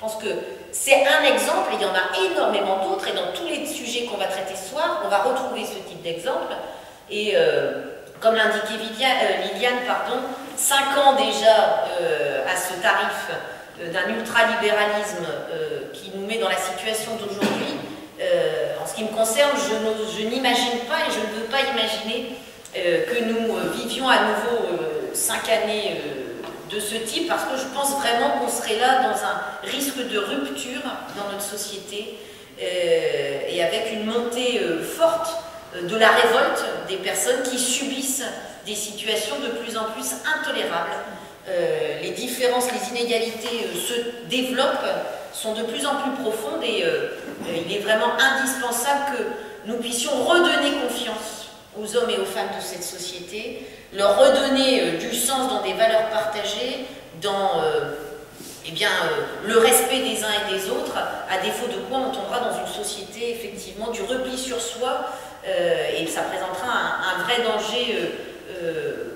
pense que c'est un exemple, et il y en a énormément d'autres, et dans tous les sujets qu'on va traiter ce soir, on va retrouver ce type d'exemple. Et comme l'indiquait Liliane, 5 ans déjà à ce tarif d'un ultralibéralisme qui nous met dans la situation d'aujourd'hui. En ce qui me concerne, je n'imagine pas et je ne veux pas imaginer que nous vivions à nouveau 5 années de ce type, parce que je pense vraiment qu'on serait là dans un risque de rupture dans notre société et avec une montée forte de la révolte des personnes qui subissent des situations de plus en plus intolérables. Les différences, les inégalités se développent, sont de plus en plus profondes, et il est vraiment indispensable que nous puissions redonner confiance aux hommes et aux femmes de cette société, leur redonner du sens dans des valeurs partagées, dans le respect des uns et des autres, à défaut de quoi on tombera dans une société effectivement du repli sur soi, et ça présentera un vrai danger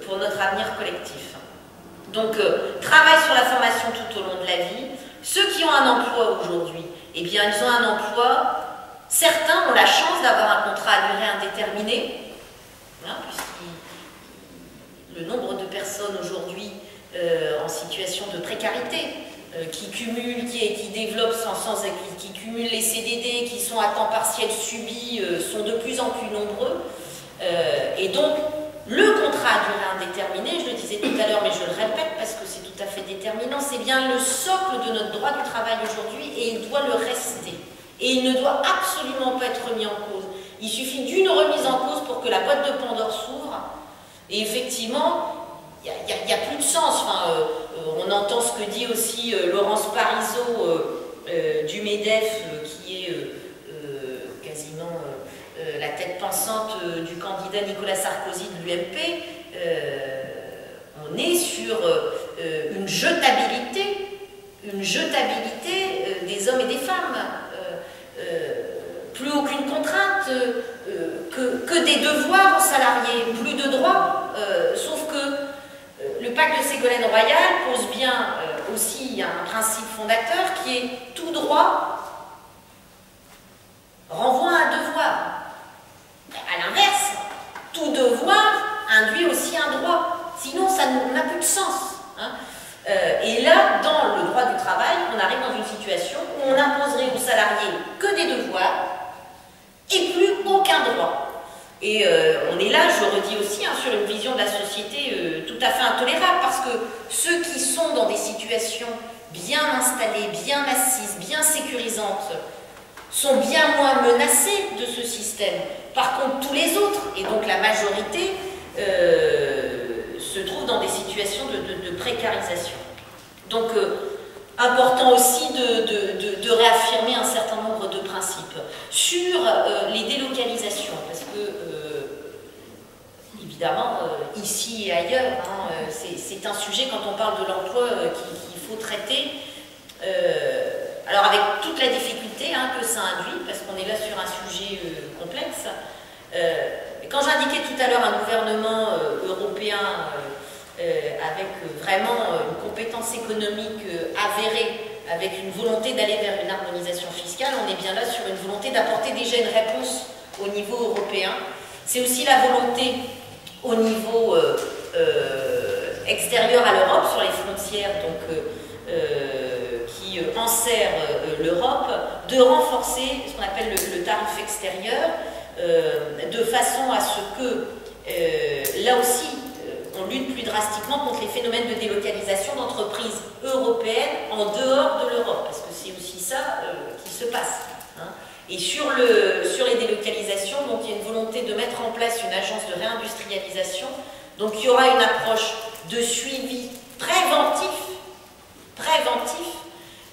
pour notre avenir collectif. Donc, travail sur la formation tout au long de la vie. Ceux qui ont un emploi aujourd'hui, eh bien, ils ont un emploi. Certains ont la chance d'avoir un contrat à durée indéterminée, hein, le nombre de personnes aujourd'hui en situation de précarité, qui cumulent, qui développent qui cumulent les CDD, qui sont à temps partiel subis, sont de plus en plus nombreux. Et donc, le contrat à durée indéterminée, je le disais tout à l'heure, mais je le répète parce que c'est tout à fait déterminant, c'est bien le socle de notre droit du travail aujourd'hui, et il doit le rester. Et il ne doit absolument pas être remis en cause. Il suffit d'une remise en cause pour que la boîte de Pandore s'ouvre, et effectivement, il n'y a plus de sens. Enfin, on entend ce que dit aussi Laurence Parisot du MEDEF, qui est quasiment la tête pensante du candidat Nicolas Sarkozy de l'UMP. On est sur une jetabilité des hommes et des femmes. Plus aucune contrainte, que des devoirs aux salariés, plus de droits, sauf que le pacte de Ségolène Royal pose bien aussi un principe fondateur qui est tout droit renvoie à un devoir. À l'inverse, tout devoir induit aussi un droit, sinon ça n'a plus de sens. Hein. Et là, dans le droit du travail, on arrive dans une situation où on imposerait aux salariés que des devoirs et plus aucun droit. Et on est là, je redis aussi, sur une vision de la société tout à fait intolérable, parce que ceux qui sont dans des situations bien installées, bien assises, bien sécurisantes, sont bien moins menacés de ce système. Par contre, tous les autres, et donc la majorité, se trouvent dans des situations de précarisation. Donc, important aussi de réaffirmer un certain nombre de principes. Sur les délocalisations, parce que, évidemment, ici et ailleurs, c'est un sujet, quand on parle de l'emploi, qu'il faut traiter. Alors, avec toute la difficulté que ça induit, parce qu'on est là sur un sujet complexe. Quand j'indiquais tout à l'heure un gouvernement européen avec vraiment une compétence économique avérée, avec une volonté d'aller vers une harmonisation fiscale, on est bien là sur une volonté d'apporter déjà une réponse au niveau européen. C'est aussi la volonté au niveau extérieur à l'Europe, sur les frontières qui enserrent l'Europe, de renforcer ce qu'on appelle le tarif extérieur, de façon à ce que, là aussi, on lutte plus drastiquement contre les phénomènes de délocalisation d'entreprises européennes en dehors de l'Europe, parce que c'est aussi ça qui se passe. Et sur les délocalisations, donc, il y a une volonté de mettre en place une agence de réindustrialisation. Donc il y aura une approche de suivi préventif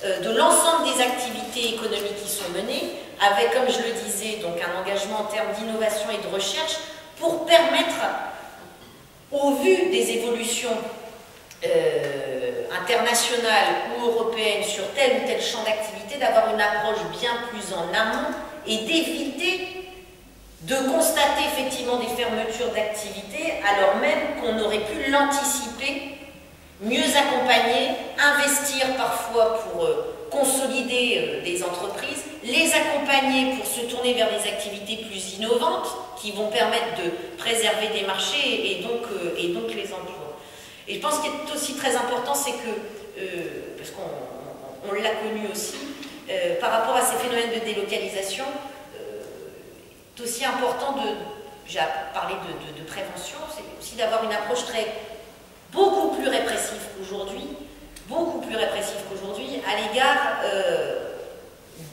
de l'ensemble des activités économiques qui sont menées, avec, comme je le disais, donc un engagement en termes d'innovation et de recherche pour permettre, au vu des évolutions internationales ou européennes sur tel ou tel champ d'activité, d'avoir une approche bien plus en amont et d'éviter de constater effectivement des fermetures d'activités alors même qu'on aurait pu l'anticiper mieux accompagner, investir parfois pour consolider des entreprises, les accompagner pour se tourner vers des activités plus innovantes qui vont permettre de préserver des marchés et donc les emplois. Et je pense qu'il est aussi très important, c'est que, parce qu'on l'a connu aussi, par rapport à ces phénomènes de délocalisation, c'est aussi important j'ai parlé de prévention, c'est aussi d'avoir une approche beaucoup plus répressive qu'aujourd'hui, à l'égard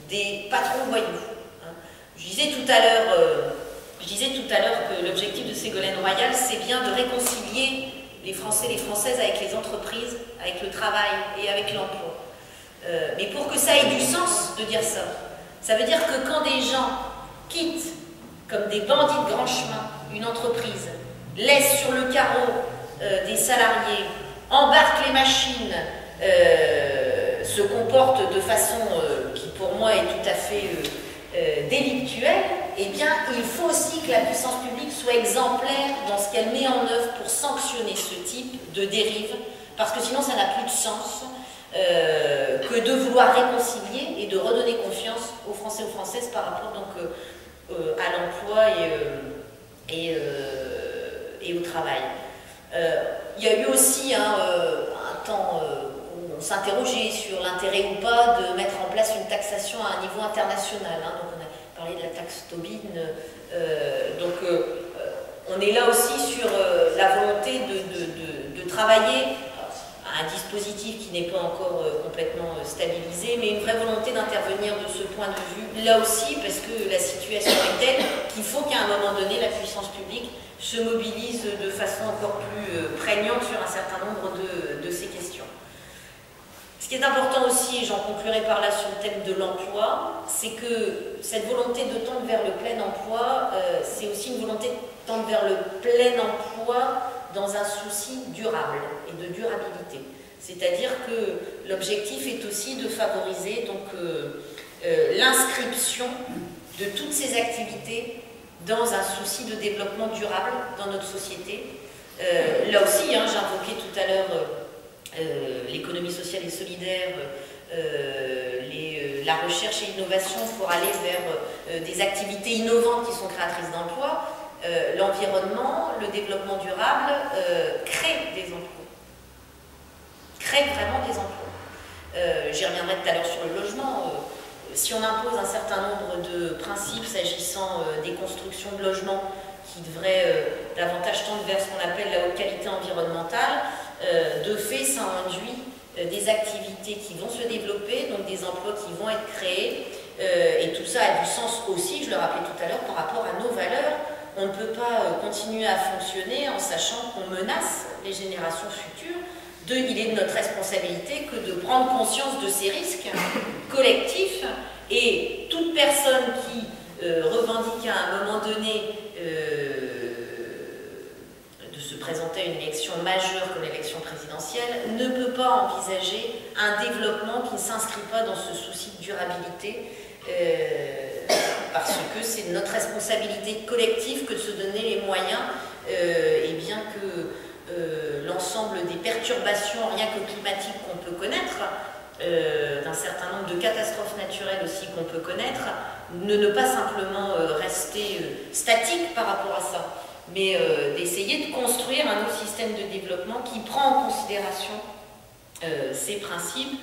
des patrons voyous. Hein. Je disais tout à l'heure que l'objectif de Ségolène Royal, c'est bien de réconcilier les Français et les Françaises avec les entreprises, avec le travail et avec l'emploi. Mais pour que ça ait du sens de dire ça, ça veut dire que quand des gens quittent, comme des bandits de grand chemin, une entreprise, laissent sur le carreau des salariés, embarquent les machines, se comportent de façon qui pour moi est tout à fait délictuelle, eh bien il faut aussi que la puissance publique soit exemplaire dans ce qu'elle met en œuvre pour sanctionner ce type de dérive, parce que sinon ça n'a plus de sens que de vouloir réconcilier et de redonner confiance aux Français et aux Françaises par rapport donc à l'emploi et au travail. Il y a eu aussi un temps où on s'interrogeait sur l'intérêt ou pas de mettre en place une taxation à un niveau international. Hein. Donc on a parlé de la taxe Tobin. On est là aussi sur la volonté de travailler à un dispositif qui n'est pas encore complètement stabilisé, mais une vraie volonté d'intervenir de ce point de vue, là aussi, parce que la situation est telle qu'il faut qu'à un moment donné, la puissance publique se mobilise de façon encore plus prégnante sur un certain nombre de ces questions. Ce qui est important aussi, et j'en conclurai par là sur le thème de l'emploi, c'est que cette volonté de tendre vers le plein emploi, c'est aussi une volonté de tendre vers le plein emploi dans un souci durable et de durabilité. C'est-à-dire que l'objectif est aussi de favoriser l'inscription de toutes ces activités dans un souci de développement durable dans notre société. Là aussi, j'invoquais tout à l'heure l'économie sociale et solidaire, la recherche et l'innovation pour aller vers des activités innovantes qui sont créatrices d'emplois. L'environnement, le développement durable crée des emplois. Crée vraiment des emplois. J'y reviendrai tout à l'heure sur le logement. Si on impose un certain nombre de principes s'agissant des constructions de logements qui devraient davantage tendre vers ce qu'on appelle la haute qualité environnementale, de fait, ça induit des activités qui vont se développer, donc des emplois qui vont être créés, et tout ça a du sens aussi, je le rappelais tout à l'heure, par rapport à nos valeurs. On ne peut pas continuer à fonctionner en sachant qu'on menace les générations futures. Il est de notre responsabilité que de prendre conscience de ces risques collectifs, et toute personne qui revendique à un moment donné de se présenter à une élection majeure comme l'élection présidentielle ne peut pas envisager un développement qui ne s'inscrit pas dans ce souci de durabilité, parce que c'est notre responsabilité collective que de se donner les moyens, et bien que l'ensemble des perturbations, rien que climatiques, qu'on peut connaître, d'un certain nombre de catastrophes naturelles aussi qu'on peut connaître, ne pas simplement rester statique par rapport à ça, mais d'essayer de construire un autre système de développement qui prend en considération ces principes,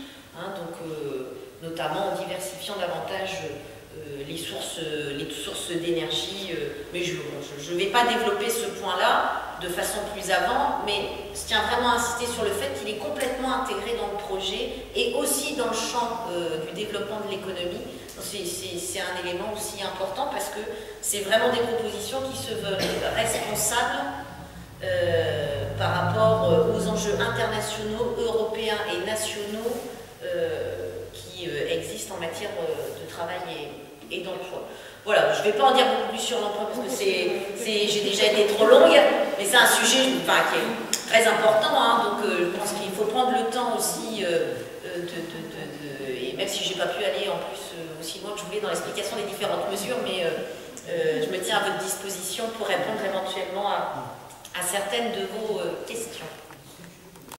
notamment en diversifiant davantage les sources d'énergie, mais je ne vais pas développer ce point-là de façon plus avant, mais je tiens vraiment à insister sur le fait qu'il est complètement intégré dans le projet et aussi dans le champ du développement de l'économie. C'est un élément aussi important parce que c'est vraiment des propositions qui se veulent responsables par rapport aux enjeux internationaux, européens et nationaux qui existent en matière de travail et d'emploi. Voilà, je ne vais pas en dire beaucoup plus sur l'emploi parce que j'ai déjà été trop longue, mais c'est un sujet qui est très important, donc je pense qu'il faut prendre le temps aussi, et même si je n'ai pas pu aller en plus aussi loin que je voulais dans l'explication des différentes mesures, mais je me tiens à votre disposition pour répondre éventuellement à certaines de vos questions.